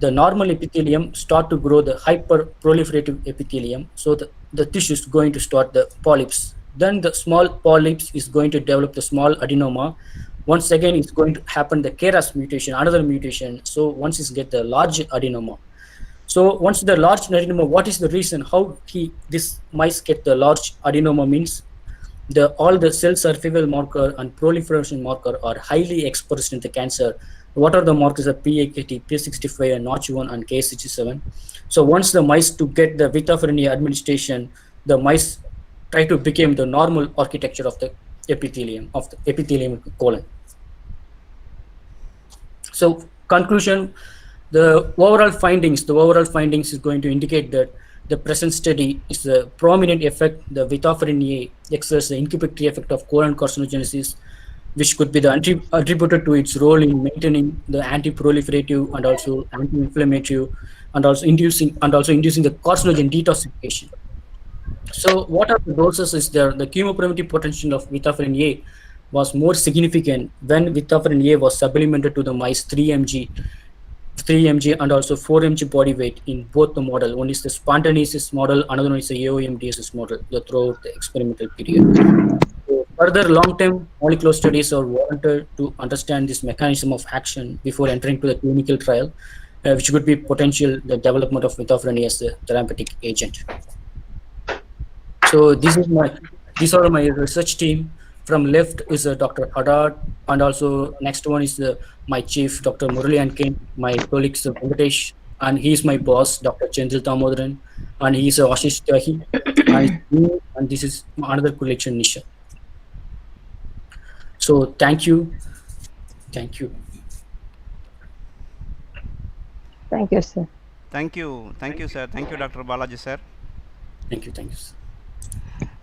the normal epithelium start to grow the hyperproliferative epithelium. So the tissue is going to start the polyps. Then the small polyps is going to develop the small adenoma. Once again, it's going to happen the KRAS mutation, another mutation. So once it's get the large adenoma. So once the large adenoma, what is the reason how this mice get the large adenoma means all the cell survival marker and proliferation marker are highly expressed in the cancer. What are the markers of PAKT, P65, and Notch1 and K67? So once the mice to get the Withaferin A administration, the mice try to become the normal architecture of the epithelium colon. So conclusion, the overall findings is going to indicate that the present study is the prominent effect the Withaferin A exerts the inhibitory effect of colon carcinogenesis, which could be attributed to its role in maintaining the anti-proliferative and also anti-inflammatory and also inducing the carcinogen detoxification. So what are the doses is there? The chemopreventive potential of Withaferin A was more significant when Withaferin A was supplemented to the mice 3 mg and also 4 mg body weight in both the model. One is the spontaneous model, another one is the AOMDSS model throughout the experimental period. So further long-term molecular studies are warranted to understand this mechanism of action before entering to the clinical trial, which could be potential the development of Withaferin A as a therapeutic agent. So these are my research team. From left is Dr. Nadar, and also next one is my chief, Dr. Murali Ankin, my colleague Venkatesh, and he is my boss, Dr. Chendil Damodaran, and he is Ashish Tahi, and this is another collection, Nisha. So thank you. Thank you, sir. Thank you, sir. Thank you, Dr. Balaji, sir. Thank you, sir.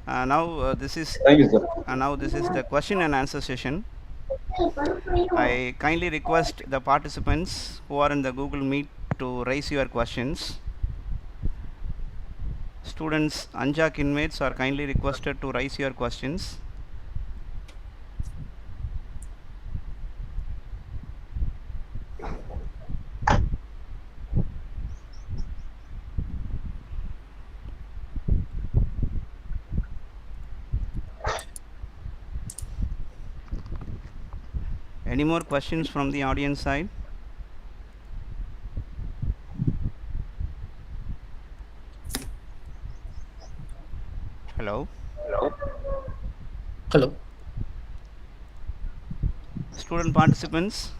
Now this is Thank you, sir. now this is the question and answer session. I kindly request the participants who are in the Google Meet to raise your questions. Students, Anjak inmates are kindly requested to raise your questions. Any more questions from the audience side? Hello? Hello. Student participants?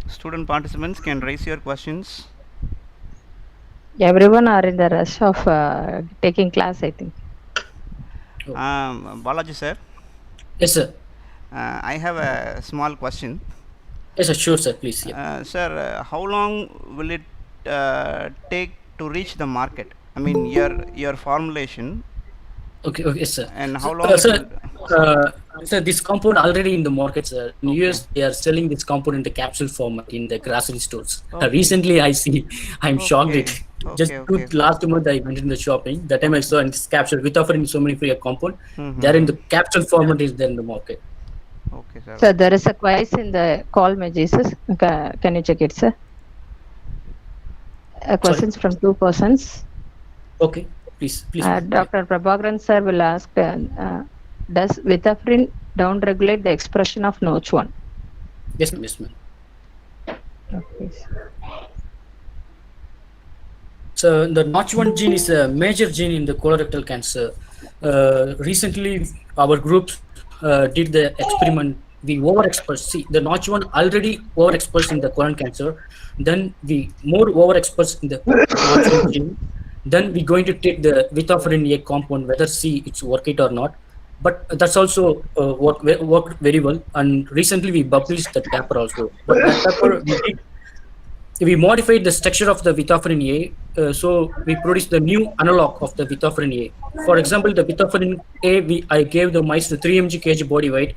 Student participants can raise your questions. Everyone are in the rush of taking class, I think. Balaji sir? Yes, sir. I have a small question. Yes, sir. Sure, sir. Please. Yeah. Sir, how long will it take to reach the market? I mean, your formulation. Okay, sir. And how long? Sir, this compound already in the market, sir. In US, they are selling this compound in the capsule format in the grocery stores. Okay. Recently, I'm shocked it. Just last month, I went in the shopping. That time I saw in this capsule with offering so many free compound. They're in the capsule format is there in the market. Okay, sir. So there is a quiz in the call messages. Can you check it, sir? Questions from two persons. Okay, please. Dr. Prabakaran sir will ask, does Withaferin downregulate the expression of Notch1? Yes, ma'am. Okay. So the Notch1 gene is a major gene in the colorectal cancer. Recently, our group did the experiment. We overexpress. See, the Notch1 already overexpressed in the colon cancer. Then we more overexpressed in the Notch1 gene. Then we're going to take the Withaferin A compound, whether see it's work it or not. But that's also worked very well. And recently we published that paper also. But that paper we modified the structure of the Withaferin A, so we produced the new analog of the Withaferin A. For example, the Withaferin A, I gave the mice the 3 mg/kg body weight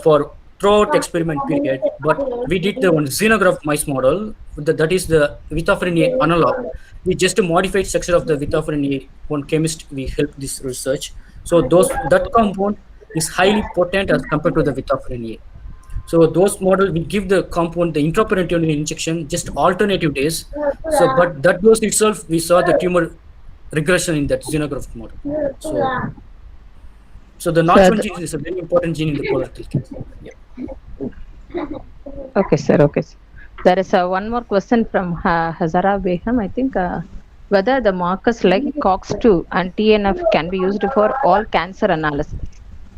for throughout experiment period, but we did the one xenograft mice model, that is the Withaferin A analog. We just modified structure of the Withaferin A. One chemist, we helped this research. So that compound is highly potent as compared to the Withaferin A. So those models we give the compound the intraperitoneal injection just alternative days. So but that dose itself we saw the tumor regression in that xenograft model. So the Notch1 gene is a very important gene in the colorectal cancer. Yeah. Okay, sir. There is one more question from Hazara Beham. I think whether the markers like COX2 and TNF can be used for all cancer analysis.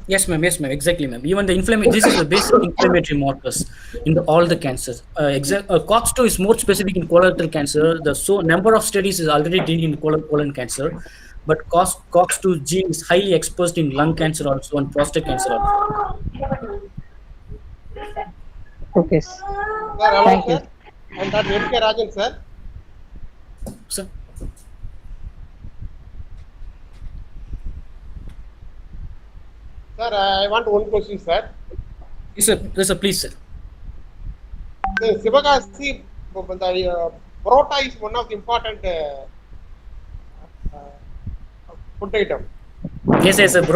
Yes, ma'am. Exactly, ma'am. Even the this is the basic inflammatory markers in all the cancers. COX2 is more specific in colorectal cancer. The number of studies is already done in colon cancer, but COX2 gene is highly expressed in lung cancer also and prostate cancer also. Okay. Thank you. And Dr. M.K. Rajan, sir. Sir. Sir, I want one question, sir. Yes, sir. Yes, sir. Please, sir. The Sivakasi, the parota is one of the important food item. Yes, yes, sir. Is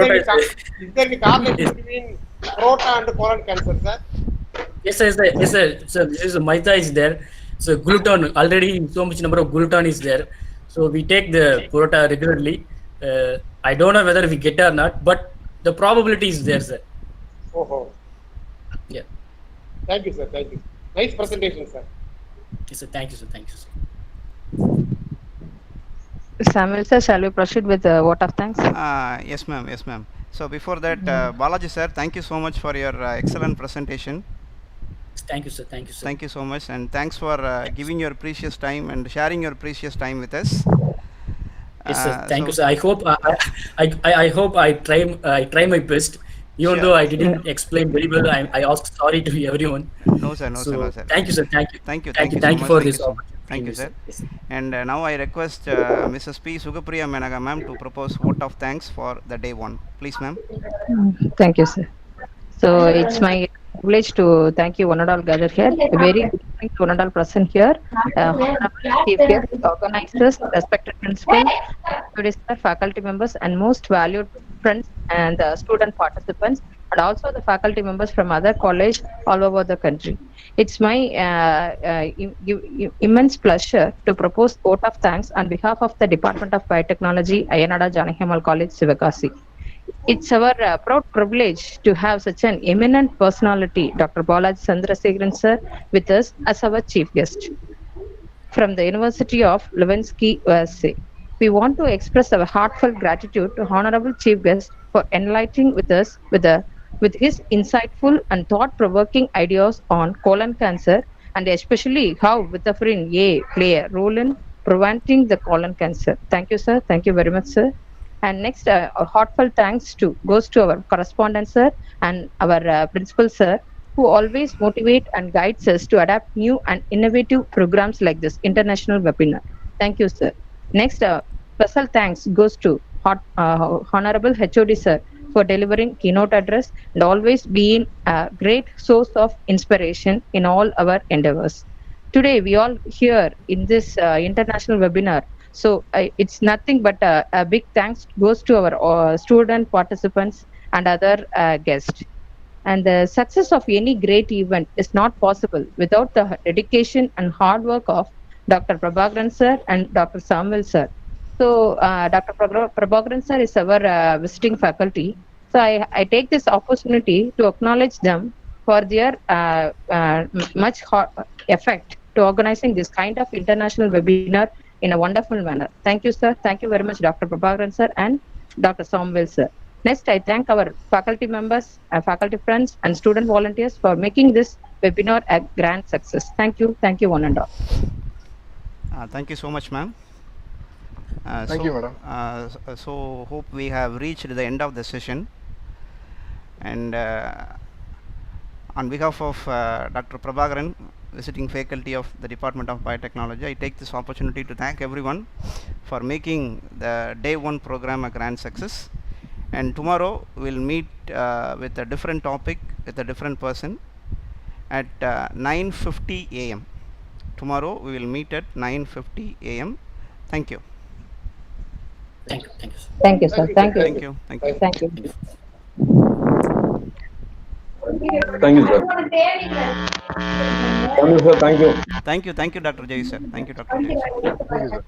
there any correlation between parota and colon cancer, sir? Yes, sir. Yes, sir. So this is maida is there. So gluten already so much number of gluten is there. So we take the parota regularly. I don't know whether we get or not, but the probability is there, sir. Oh. Yeah. Thank you, sir. Thank you. Nice presentation, sir. Yes, sir. Thank you, sir. Thank you, sir. Samuel sir, shall we proceed with the vote of thanks? Yes, ma'am. Yes, ma'am. So before that, Balaji sir, thank you so much for your excellent presentation. Thank you, sir. Thank you, sir. Thank you so much, and thanks for giving your precious time and sharing your precious time with us. Yes, sir. Thank you, sir. I hope I hope I try my best. Even Sure. though I didn't explain very well, I ask sorry to everyone. No, sir. No, So sir. No, sir. thank you, sir. Thank you. Thank you. Thank you. so Thank you much. for Thank this you so opportunity. Thank you, sir. Yes, sir. And now I request Mrs. P. Sugapriya Menaga ma'am to propose vote of thanks for the day one. Please, ma'am. Thank you, sir. So it's my privilege to thank you one and all gathered here. A very good morning to one and all present here. Honorable Chief Guest, organizers, respected principal, faculty members, and most valued friends and student participants, and also the faculty members from other college all over the country. It's my immense pleasure to propose vote of thanks on behalf of the Department of Biotechnology, Ayya Janaki College, Sivakasi. It's our proud privilege to have such an eminent personality, Dr. Balaji Chandrasekaran sir, with us as our chief guest from the University of Levinsky, USA. We want to express our heartfelt gratitude to Honorable Chief Guest for enlightening with us with his insightful and thought-provoking ideas on colon cancer and especially how Withaferin A play a role in preventing the colon cancer. Thank you, sir. Thank you very much, sir. And next, a heartfelt thanks goes to our correspondent sir and our principal sir, who always motivate and guides us to adapt new and innovative programs like this international webinar. Thank you, sir. Next, special thanks goes to Honorable HOD sir for delivering keynote address and always being a great source of inspiration in all our endeavors. Today, we all here in this international webinar. So it's nothing but a big thanks goes to our student participants and other guests. And the success of any great event is not possible without the dedication and hard work of Dr. Prabakaran sir and Dr. Samuel sir. So Dr. Prabakaran sir is our visiting faculty. So I take this opportunity to acknowledge them for their much effect to organizing this kind of international webinar in a wonderful manner. Thank you, sir. Thank you very much, Dr. Prabakaran sir and Dr. Samuel sir. Next, I thank our faculty members, faculty friends, and student volunteers for making this webinar a grand success. Thank you. Thank you, one and all. Thank you so much, ma'am. Thank you, madam. So hope we have reached the end of the session. And on behalf of Dr. Prabakaran, visiting faculty of the Department of Biotechnology, I take this opportunity to thank everyone for making the day one program a grand success. And tomorrow we'll meet with a different topic with a different person at 9:50 a.m. Tomorrow we will meet at 9:50 a.m. Thank you. Thank you. Thank you, sir. Thank you, sir. Thank you. Thank you. Thank you. Thank you. Thank you, sir. Thank you, sir. Thank you. Thank you. Thank you, Dr. Jay sir. Thank you, Dr. Jay sir. Thank you, sir.